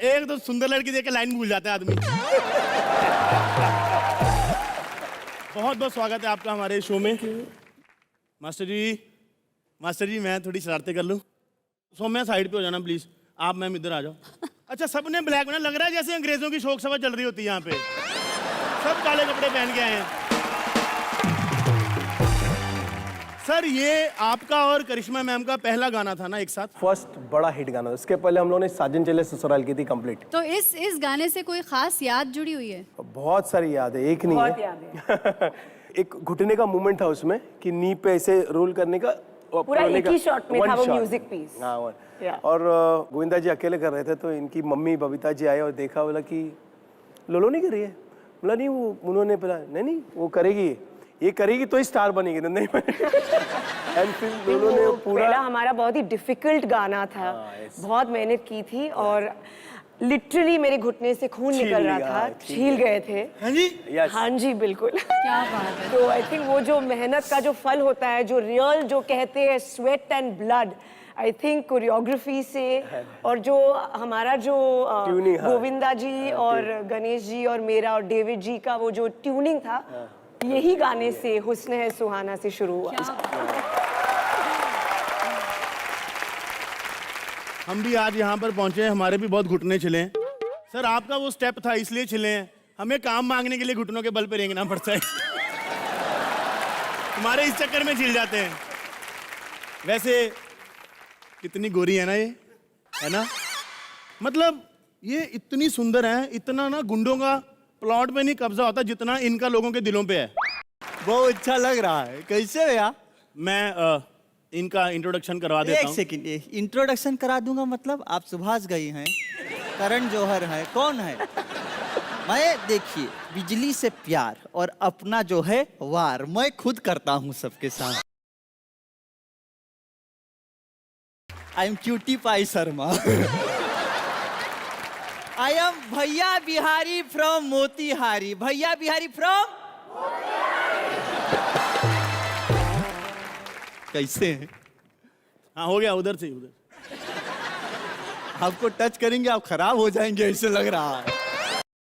एक तो सुंदर लड़की देख के लाइन भूल जाता है आदमी। बहुत बहुत स्वागत है आपका हमारे शो में। मास्टर जी मैं थोड़ी शरारतें कर लूं? सौम्या साइड पे हो जाना प्लीज। आप मैम इधर आ जाओ। अच्छा सबने ब्लैक में, लग रहा है जैसे अंग्रेजों की शोक सभा चल रही होती है यहाँ पे। सब काले कपड़े पहन के आए हैं। सर ये आपका और करिश्मा मैम का पहला गाना था ना एक साथ? फर्स्ट बड़ा हिट गाना। उसके पहले हम लोगों ने साजन चले ससुराल की थी कंप्लीट। तो इस गाने से कोई खास याद जुड़ी हुई है? बहुत सारी याद है, एक नहीं बहुत है। याद है। एक घुटने का मूवमेंट था उसमें कि नी पे ऐसे रोल करने का। पूरा एक ही शॉट में था वो म्यूजिक पीस। हाँ Yeah. और गोविंदा जी अकेले कर रहे थे तो इनकी मम्मी बबीता जी आए और देखा, बोला कि लोलो नहीं कर रही है। बोला नहीं, वो उन्होंने बोला नहीं वो करेगी, ये करेगी तो ही स्टार बनेगी, नहीं एंड फिर लोलो ने पूरा। पहला हमारा बहुत ही डिफिकल्ट गाना था। बहुत मेहनत की थी और लिटरली मेरे घुटने से खून निकल रहा था, छील गए थे। हाँ जी? हाँ जी बिल्कुल। क्या बात है। तो आई थिंक वो जो मेहनत का जो फल होता है, जो रियल जो कहते हैं sweat and blood, I think choreography से और जो हमारा जो गोविंदा जी और गणेश जी और मेरा और डेविड जी का वो जो ट्यूनिंग था, यही गाने से हुस्न है सुहाना से शुरू हुआ। हम भी आज यहाँ पर पहुंचे हैं, हमारे भी बहुत घुटने छिले हैं। सर आपका वो स्टेप था इसलिए छिले हैं, हमें काम मांगने के लिए घुटनों के बल पे रेंगना पड़ता है। हमारे इस चक्कर में छिल जाते हैं। वैसे कितनी गोरी है ना ये, है ना? मतलब ये इतनी सुंदर है, इतना ना गुंडों का प्लॉट पे नहीं कब्जा होता जितना इनका लोगों के दिलों पे है। बहुत अच्छा लग रहा है। कैसे भैया? मैं इनका इंट्रोडक्शन करवा देता एक हूँ। सेकंड, इंट्रोडक्शन करा दूंगा मतलब? आप सुभाष घई हैं, करण जौहर है, कौन है? मैं देखिए बिजली से प्यार और अपना जो है वार मैं खुद करता हूँ सबके साथ। I am cutie pie Sharma. I am भैया बिहारी फ्रॉम मोतीहारी। भैया बिहारी फ्रॉम कैसे हैं? हाँ हो गया, उधर से ही उधर। आपको टच करेंगे आप खराब हो जाएंगे, ऐसे लग रहा है।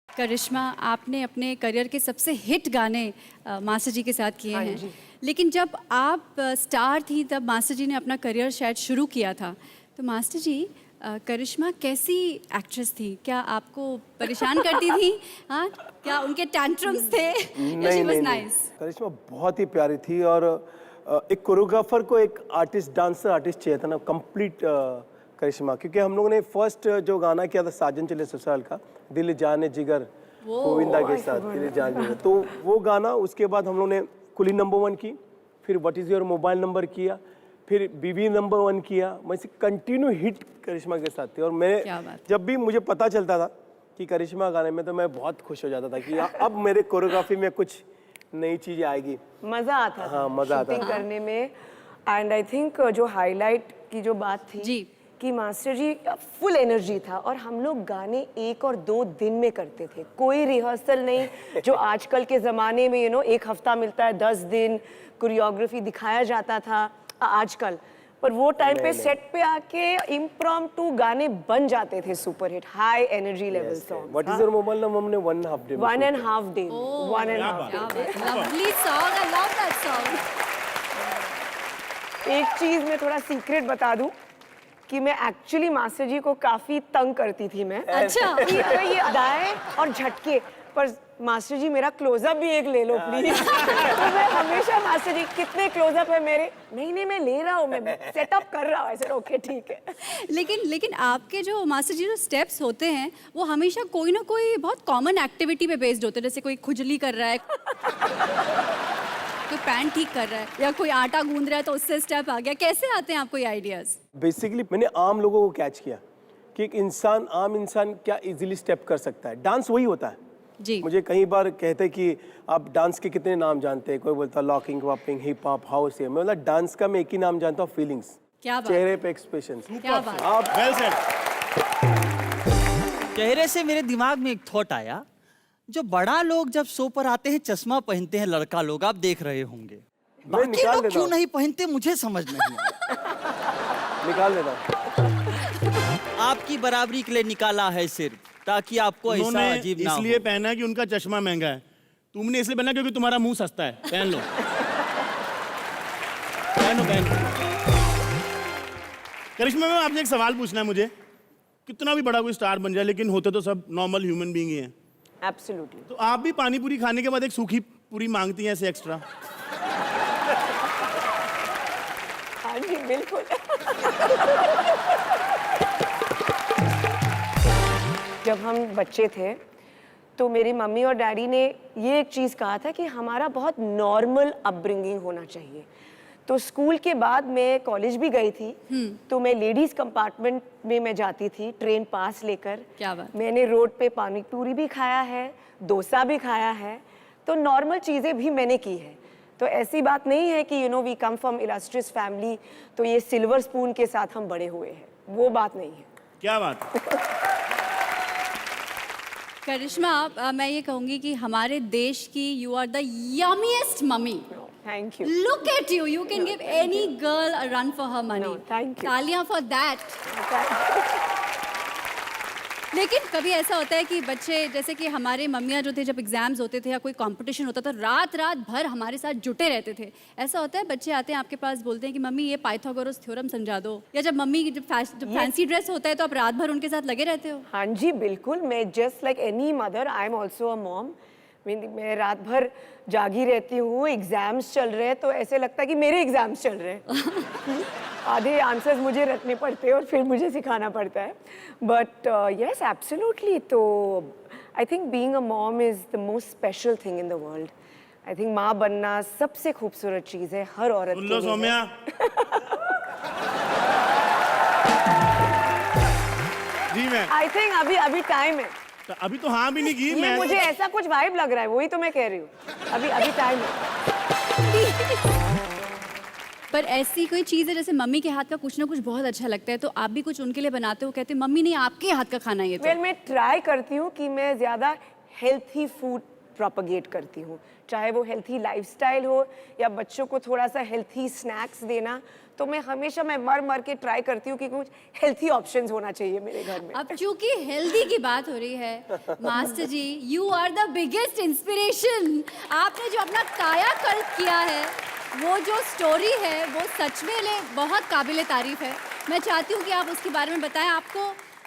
करिश्मा, आपने अपने करियर के सबसे हिट गाने मास्टर जी के साथ किए हैं, लेकिन जब आप स्टार थी तब मास्टर जी ने अपना करियर शायद शुरू किया था। तो मास्टर जी, करिश्मा कैसी एक्ट्रेस थी? क्या आपको परेशान करती थी? हाँ, क्या उनके टैंट्रम्स थे? नहीं, करिश्मा बहुत ही प्यारी थी और एक कोरियोग्राफर को एक आर्टिस्ट, डांसर आर्टिस्ट चाहिए था ना, कंप्लीट करिश्मा। क्योंकि हम लोगों ने फर्स्ट जो गाना किया था साजन चले ससुराल का, दिल जाने जिगर गोविंदा के साथ, दिल जाने जिगर, तो वो गाना, उसके बाद हम लोग ने कुली नंबर 1 की, फिर what is your mobile number किया, फिर बीबी नंबर 1 किया। मैं कंटिन्यू हिट करिश्मा के साथ थी और मैं जब भी मुझे पता चलता था कि करिश्मा गाने में, तो मैं बहुत खुश हो जाता था कि अब मेरे कोरियोग्राफी में कुछ नई चीज आएगी। मजा आता था। हाँ, मजा आता शूटिंग करने में। एंड आई थिंक जो हाईलाइट की जो बात थी जी, कि मास्टर जी फुल एनर्जी था और हम लोग गाने 1 और 2 दिन में करते थे, कोई रिहर्सल नहीं। जो आजकल के ज़माने में एक हफ्ता मिलता है, 10 दिन कोरियोग्राफी दिखाया जाता था आजकल, पर वो टाइम पे सेट पे आके इम्प्रॉम्प्टू गाने बन जाते थे, super hit, high energy level song. What is your mobile number हमने 1.5 day 1.5 day 1.5 day. Lovely song, I love that song. एक चीज मैं थोड़ा सीक्रेट बता दूं कि मैं एक्चुअली मास्टर जी को काफी तंग करती थी मैं। अच्छा। ये अदाएं और झटके, पर मास्टर जी मेरा क्लोजअप भी एक ले लो प्लीज। तो मैं हमेशा मास्टर जी कितने क्लोजअप है मेरे, नहीं मैं ले रहा हूँ, मैं सेटअप कर रहा हूँ ऐसे। ओके ठीक है। लेकिन आपके जो मास्टर जी जो स्टेप्स होते हैं वो हमेशा कोई ना कोई बहुत कॉमन एक्टिविटी पे बेस्ड होते हैं। जैसे कोई खुजली कर रहा है, कोई पैंट ठीक कर रहा है, या कोई आटा गूंद रहा है तो उससे स्टेप आ गया। कैसे आते हैं आपको ये आइडियाज? बेसिकली मैंने आम लोगों को कैच किया कि एक इंसान, आम इंसान क्या इजीली स्टेप कर सकता है। डांस वही होता है जी। मुझे कई बार कहते कि आप डांस के कितने नाम जानते हैं, कोई बोलता लॉकिंग, वॉपिंग, हिप हॉप, हाउस। मैं बोला डांस का मैं एक ही नाम जानता हूँ, फीलिंग्स। क्या बात, चेहरे पे एक्सप्रेशन। क्या बात। आप वेल सेड। चेहरे से मेरे दिमाग में एक थॉट आया, जो बड़ा लोग जब शो पर आते हैं चश्मा पहनते हैं, लड़का लोग, आप देख रहे होंगे, बाकी लोग क्यों नहीं पहनते मुझे समझ नहीं आता। निकाल देता हूँ। आपकी बराबरी के लिए निकाला है सिर्फ, ताकि आपको ऐसा उन्होंने अजीब ना इसलिए हो। पहना है कि उनका चश्मा महंगा है, तुमने इसलिए पहना क्योंकि तुम्हारा मुंह सस्ता है। पहन लो, पहनो पहनो। करिश्मा मैम, आपसे एक सवाल पूछना है मुझे। कितना भी बड़ा कोई स्टार बन जाए, लेकिन होते तो सब नॉर्मल ह्यूमन बीइंग ही हैं। एब्सोल्युटली। तो आप भी पानी पूरी खाने के बाद एक सूखी पूरी मांगती हैं ऐसे एक्स्ट्रा? हाँ जी बिल्कुल। जब हम बच्चे थे तो मेरी मम्मी और डैडी ने ये एक चीज़ कहा था कि हमारा बहुत नॉर्मल अपब्रिंगिंग होना चाहिए। तो स्कूल के बाद मैं कॉलेज भी गई थी, तो मैं लेडीज़ कंपार्टमेंट में मैं जाती थी ट्रेन पास लेकर। क्या बात। मैंने रोड पे पानी पूरी भी खाया है, डोसा भी खाया है, तो नॉर्मल चीज़ें भी मैंने की है। तो ऐसी बात नहीं है कि we come from illustrious family, तो ये सिल्वर स्पून के साथ हम बड़े हुए हैं, वो बात नहीं है। क्या बात। करिश्मा, मैं ये कहूँगी कि हमारे देश की you are the yummiest mummy. Thank you. Look at you. You can give any girl a run for her money. No, thank you. तालियां for that. लेकिन कभी ऐसा होता है कि बच्चे, जैसे कि हमारे मम्मियाँ जो थे, जब एग्जाम्स होते थे या कोई कंपटीशन होता था, रात रात भर हमारे साथ जुटे रहते थे। ऐसा होता है बच्चे आते हैं आपके पास, बोलते हैं कि मम्मी ये पाइथागोरस थ्योरम समझा दो, या जब मम्मी जब फैंसी ड्रेस होता है तो आप रात भर उनके साथ लगे रहते हो? हाँ जी बिल्कुल। मैं just like any mother, I am also a mom. मैं रात भर जागी रहती हूँ, एग्जाम्स चल रहे हैं तो ऐसे लगता है कि मेरे एग्जाम्स चल रहे हैं। आधे आंसर्स मुझे रटने पड़ते हैं और फिर मुझे सिखाना पड़ता है। But yes absolutely. तो I think being a mom is the most special thing in the world. I think माँ बनना सबसे खूबसूरत चीज़ है हर औरत के सुन लो लिए। सौम्या, जी मैम। आई थिंक अभी टाइम है। तो अभी तो हाँ भी नहीं की। ये मैं मुझे ऐसा कुछ वाइब लग रहा है, वही तो मैं कह रही हूँ। अभी टाइम है। पर ऐसी कोई चीज़ है जैसे मम्मी के हाथ का कुछ ना कुछ बहुत अच्छा लगता है, तो आप भी कुछ उनके लिए बनाते हो, कहते हैं मम्मी नहीं आपके हाथ का खाना ये तो। वेल मैं ट्राई करती हूँ कि मैं ज़्यादा हेल्थी फूड प्रोपगेट करती हूँ, चाहे वो हेल्थी लाइफस्टाइल हो या बच्चों को थोड़ा सा हेल्थी स्नैक्स देना। तो मैं हमेशा मर के ट्राई करती हूँ कि कुछ हेल्थी ऑप्शंस होना चाहिए मेरे घर में। अब चूंकि हेल्दी की बात हो रही है, master ji you are the biggest inspiration. आपने जो अपना कायाकल्प किया है, वो जो स्टोरी है वो सच में बहुत काबिले तारीफ है। मैं चाहती हूँ कि आप उसके बारे में बताएं। आपको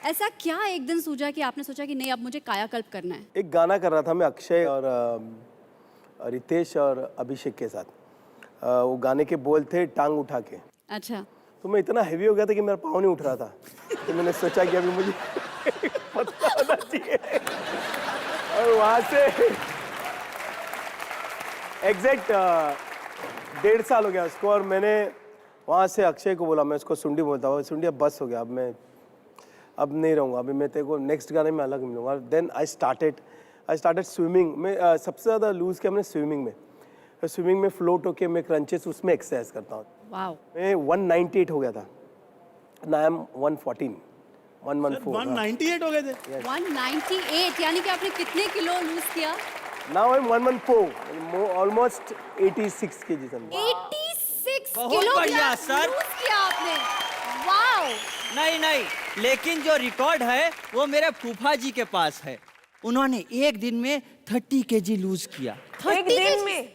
ऐसा क्या एक दिन सूझा कि आपने सोचा कि नहीं अब मुझे कायाकल्प करना है? एक गाना कर रहा था मैं अक्षय और रितेश और अभिषेक के साथ। वो गाने के बोल थे टांग उठा के। अच्छा। तो मैं इतना हेवी हो गया था कि मेरा पाँव नहीं उठ रहा था। तो मैंने सोचा कि अभी मुझे पता होना चाहिए। और वहाँ से एग्जैक्ट 1.5 साल हो गया उसको। और मैंने वहाँ से अक्षय को बोला, मैं उसको सुंडी बोलता हूँ, सुंडी अब बस हो गया, अब नहीं रहूँगा, अभी मैं तेरे को नेक्स्ट गाने में अलग मिलूंगा। Then I started swimming. मैं सबसे ज़्यादा लूज़ किया मैंने स्विमिंग में। स्विमिंग में फ्लोट होके मैं क्रंचेस उसमें एक्सरसाइज करता हूँ। वाओ। मैं 198 हो गया था, नाउ आई एम 114 114। 198 हो गए थे। 198 यानी कि आपने कितने किलो लूज किया? Now I am 114, almost 86 kg something. 86 बहुत किलो बढ़िया, सर। लूज किया आपने। वाओ। नहीं, लेकिन जो रिकॉर्ड है वो मेरे फूफा जी के पास है। उन्होंने एक दिन में 30 kg लूज किया। एक दिन में?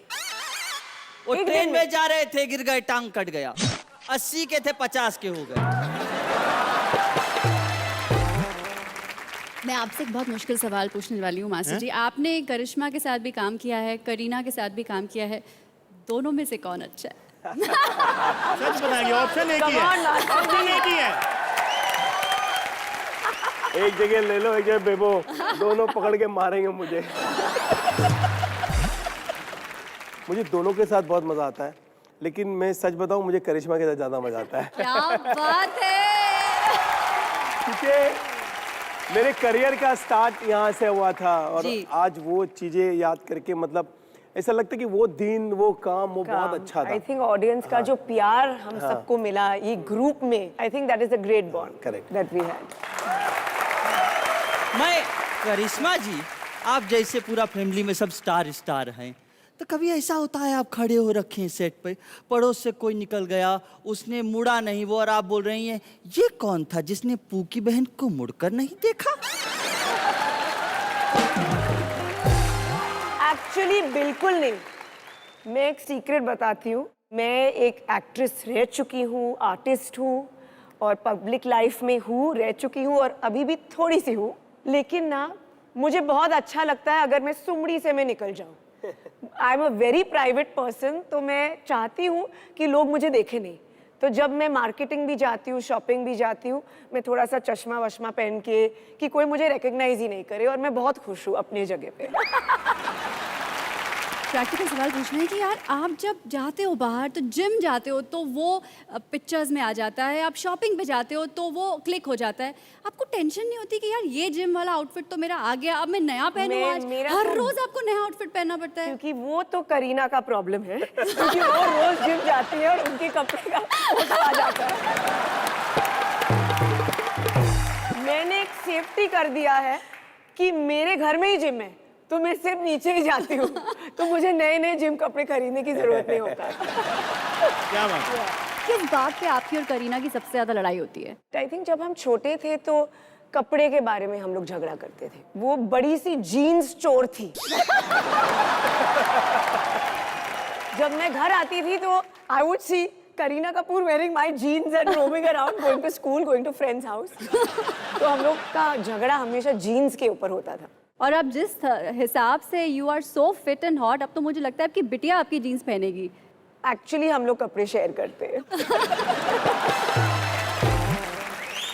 वो एक ट्रेन दिन में जा रहे थे, गिर गए, टांग कट गया। 80 के थे, 50 के हो गए। मैं आपसे एक बहुत मुश्किल सवाल पूछने वाली हूँ मास्टर जी। आपने करिश्मा के साथ भी काम किया है, करीना के साथ भी काम किया है, दोनों में से कौन अच्छा है? सच बताएंगे, ऑप्शन एक ही Come on, है। मास्टर ऑप्शन एक ही है। एक जगह ले लो, एक जगह बेबो, दोनों पकड़ के मारेंगे मुझे। मुझे दोनों के साथ बहुत मजा आता है, लेकिन मैं सच बताऊं मुझे करिश्मा के साथ ज्यादा मजा आता है। क्या बात है। क्योंकि मेरे करियर का स्टार्ट यहाँ से हुआ था और जी। आज वो चीजें याद करके मतलब ऐसा लगता है कि वो दिन, वो काम, वो बहुत अच्छा था। आई थिंक ऑडियंस का जो प्यार हम सबको मिला ये ग्रुप में, I think that is a great bond Correct. That we had. मैं करिश्मा जी, आप जैसे पूरा फैमिली में सब स्टार हैं, तो कभी ऐसा होता है आप खड़े हो रखे हैं सेट पे, पड़ोस से कोई निकल गया, उसने मुड़ा नहीं वो, और आप बोल रही हैं ये कौन था जिसने पू की बहन को मुड़कर नहीं देखा? एक्चुअली बिल्कुल नहीं। मैं एक सीक्रेट बताती हूँ। मैं एक एक्ट्रेस रह चुकी हूँ, आर्टिस्ट हूँ, और पब्लिक लाइफ में हूँ, रह चुकी हूँ, और अभी भी थोड़ी सी हूँ। लेकिन ना मुझे बहुत अच्छा लगता है अगर मैं सुमड़ी से मैं निकल जाऊँ। I am a very private person, तो मैं चाहती हूँ कि लोग मुझे देखें नहीं। तो जब मैं मार्केटिंग भी जाती हूँ, शॉपिंग भी जाती हूँ, मैं थोड़ा सा चश्मा वश्मा पहन के कि कोई मुझे रिकग्नाइज ही नहीं करे, और मैं बहुत खुश हूँ अपनी जगह पे। प्रैक्टिकल सवाल पूछना है कि यार आप जब जाते हो बाहर तो जिम जाते हो तो वो पिक्चर्स में आ जाता है, आप शॉपिंग पे जाते हो तो वो क्लिक हो जाता है, आपको टेंशन नहीं होती कि यार ये जिम वाला आउटफिट तो मेरा आ गया, अब मैं नया पहनूं आज? हर रोज आपको नया आउटफिट पहनना पड़ता है। क्योंकि वो तो करीना का प्रॉब्लम है, क्योंकि वो रोज जिम जाती है और उनके कपड़े का फोटो आ जाता है। मैंने एक सेफ्टी कर दिया है कि मेरे घर में ही जिम है, तो मैं सिर्फ नीचे ही जाती हूँ, तो मुझे नए नए जिम कपड़े खरीदने की जरूरत नहीं होता। क्या बात है? किस बात पे आपकी और करीना की सबसे ज्यादा लड़ाई होती है? आई थिंक जब हम छोटे थे तो कपड़े के बारे में हम लोग झगड़ा करते थे। वो बड़ी सी जीन्स स्टोर थी। जब मैं घर आती थी तो I would see Kareena Kapoor wearing my jeans and roaming around, going to school, going to friends house. तो हम लोग का झगड़ा हमेशा जीन्स के ऊपर होता था। और अब जिस हिसाब से you are so fit and hot, अब तो मुझे लगता है आपकी बिटिया आपकी जीन्स पहनेगी। एक्चुअली हम लोग कपड़े शेयर करते हैं।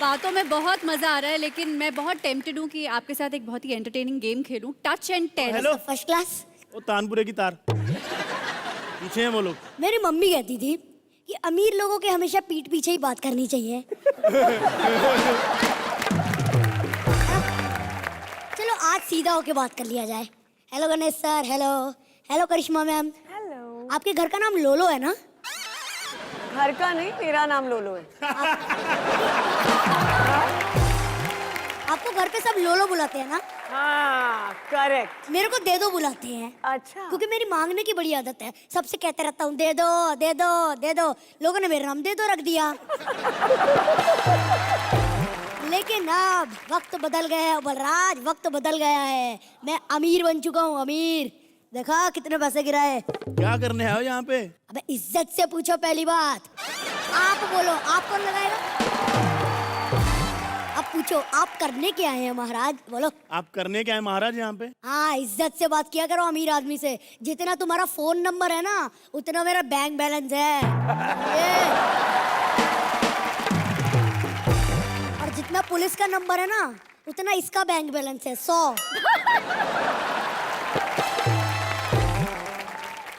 बातों में बहुत मजा आ रहा है, लेकिन मैं बहुत टेम्प्टेड हूँ कि आपके साथ एक बहुत ही एंटरटेनिंग गेम खेलूं, touch and tell. Hello, first class. वो तानपुरे की तार पीछे हैं वो लोग। मेरी मम्मी कहती थी कि अमीर लोगों के हमेशा पीठ पीछे ही बात करनी चाहिए। चलो आज सीधा होके बात कर लिया जाए। Hello Ganesh sir. Hello hello Karishma ma'am. Hello. आपके घर का नाम लोलो है ना? घर का नहीं, मेरा नाम लोलो है। आपको घर पे सब लोलो बुलाते हैं ना? हाँ, करेक्ट। मेरे को दे दो बुलाते हैं। अच्छा। क्योंकि मेरी मांगने की बड़ी आदत है, सबसे कहते रहता हूँ दे दो दे दो दे दो। लोगों ने मेरा नाम दे दो रख दिया। लेकिन अब वक्त बदल गया है बलराज, वक्त बदल गया है। मैं अमीर बन चुका हूँ, अमीर। देखा कितने पैसे गिराए। क्या करने आए हो यहाँ पे? अबे इज्जत से पूछो पहली बात। आप बोलो, आप कौन लगाएगा? अब पूछो आप करने क्या आए हैं महाराज, बोलो। आप करने क्या है महाराज यहाँ पे? हाँ, इज्जत से बात किया करो अमीर आदमी से। जितना तुम्हारा फोन नंबर है ना, उतना मेरा बैंक बैलेंस है। ये। और जितना पुलिस का नंबर है ना, उतना इसका बैंक बैलेंस है, 100।